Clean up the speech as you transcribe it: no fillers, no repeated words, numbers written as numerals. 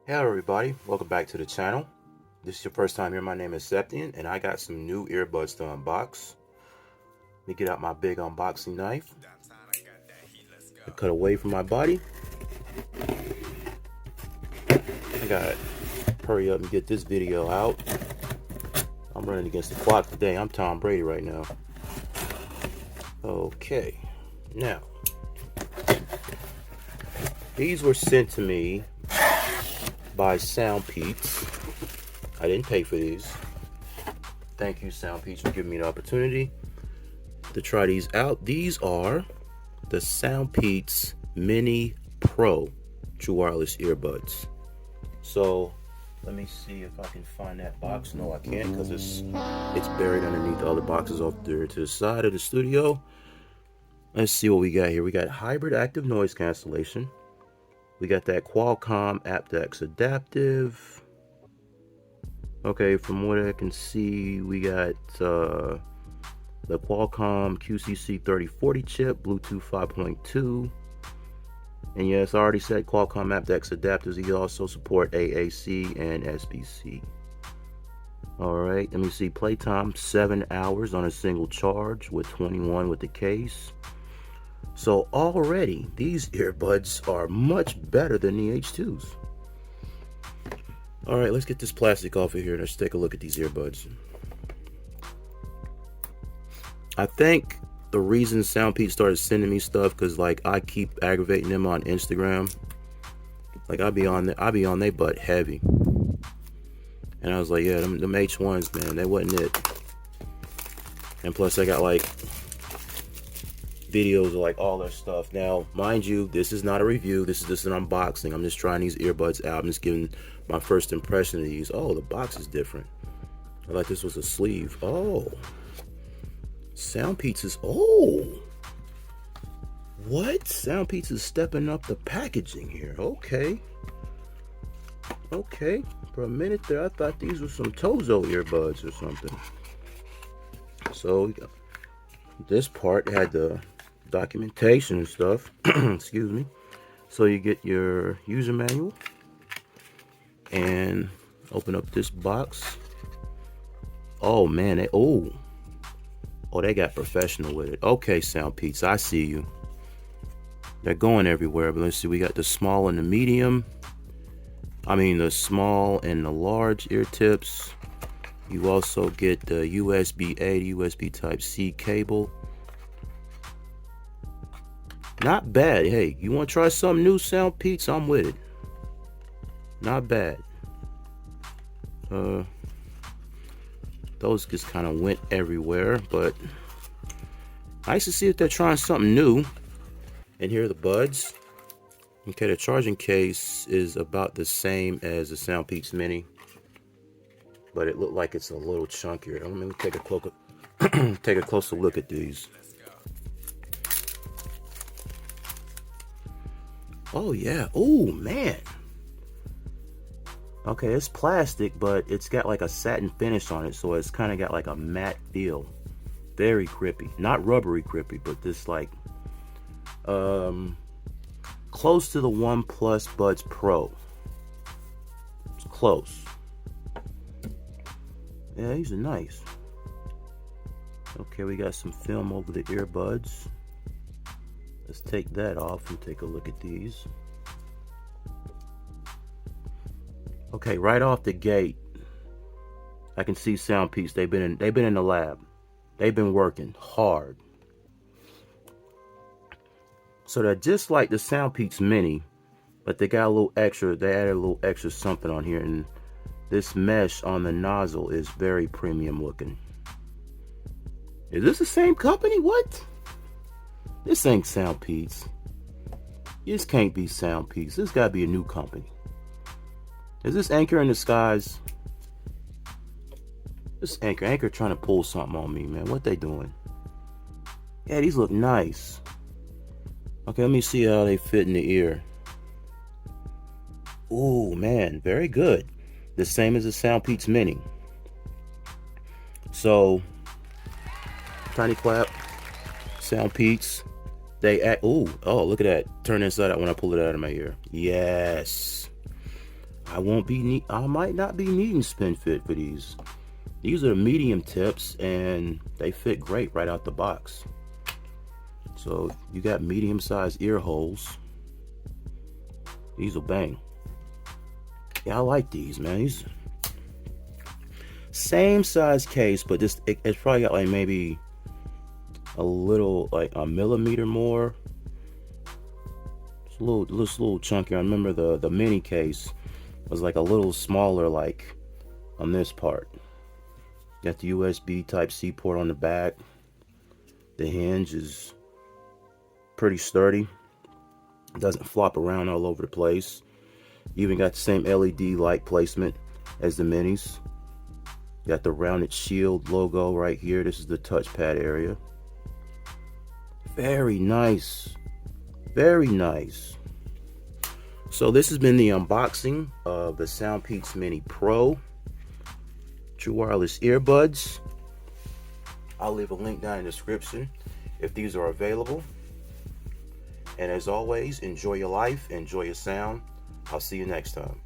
Hello everybody, welcome back to the channel. This is your first time here, my name is Septian, and I got some new earbuds to unbox. Let me get out my big unboxing knife. I cut away from my body. I gotta hurry up and get this video out. I'm running against the clock today. I'm Tom Brady right now. Okay, now these were sent to me by SoundPeats. I didn't pay for these. Thank you, SoundPeats, for giving me the opportunity to try these out. These are the SoundPeats Mini Pro true wireless earbuds. So let me see if I can find that box. No, I can't, because it's buried underneath the other boxes off there to the side of the studio. Let's see what we got here. We got hybrid active noise cancellation. We got that Qualcomm aptX adaptive. Okay, from what I can see, we got the Qualcomm QCC3040 chip, Bluetooth 5.2. And yes, I already said Qualcomm aptX adapters. You also support AAC and SBC. Alright, let me see. Playtime 7 hours on a single charge with 21 with the case. So already, these earbuds are much better than the H2s. Alright, let's get this plastic off of here and let's take a look at these earbuds. I think the reason SoundPeats started sending me stuff because like I keep aggravating them on Instagram. Like I be on they butt heavy. And I was like, yeah, them H1s, man, they wasn't it. And plus I got like videos of like all their stuff. Now, mind you, this is not a review. This is just an unboxing. I'm just trying these earbuds out. I'm just giving my first impression of these. Oh, the box is different. I like this was a sleeve. Oh. SoundPeats is, oh. What? SoundPeats is stepping up the packaging here. Okay. Okay. For a minute there, I thought these were some Tozo earbuds or something. So, this part had the documentation and stuff. Excuse me. So you get your user manual and open up this box. Oh man, they got professional with it. Okay, SoundPeats, I see you. They're going everywhere, but let's see. We got the small and the medium. I mean, the small and the large ear tips. You also get the USB-A to USB Type-C cable. Not bad. Hey, you want to try something new, SoundPeats? I'm with it. Not bad. Those just kind of went everywhere, but nice to see that they're trying something new. And here are the buds. Okay, the charging case is about the same as the SoundPeats Mini, but it looked like it's a little chunkier. Let me take a closer look at these. Oh yeah. Oh man. Okay, it's plastic, but it's got like a satin finish on it, so it's kind of got like a matte feel. Very grippy. Not rubbery grippy, but this like close to the OnePlus Buds Pro. It's close. Yeah, these are nice. Okay, we got some film over the earbuds. Let's take that off and take a look at these. Okay, right off the gate, I can see SoundPeats. They've been in the lab. They've been working hard. So they're just like the SoundPeats Mini, but they got a little extra. They added a little extra something on here, and this mesh on the nozzle is very premium looking. Is this the same company? What? This ain't SoundPeats. This can't be SoundPeats. This gotta be a new company. Is this Anchor in the Skies? This Anchor trying to pull something on me, man. What they doing? Yeah, these look nice. Okay, let me see how they fit in the ear. Ooh, man, very good. The same as the SoundPeats Mini. So, tiny clap, SoundPeats. They act, oh, look at that. Turn inside out when I pull it out of my ear. Yes. I might not be needing spin fit for these. These are the medium tips and they fit great right out the box. So you got medium sized ear holes. These will bang. Yeah, I like these, man. These same size case, but it's probably got like maybe a little, like a millimeter more. It's a little chunkier. I remember the mini case was like a little smaller, like on this part. Got the USB Type-C port on the back. The hinge is pretty sturdy. It doesn't flop around all over the place. You even got the same LED light placement as the minis. Got the rounded shield logo right here. This is the touchpad area. Very nice. Very nice. So this has been the unboxing of the SoundPeats Mini Pro True Wireless Earbuds. I'll leave a link down in the description if these are available. And as always, enjoy your life, enjoy your sound. I'll see you next time.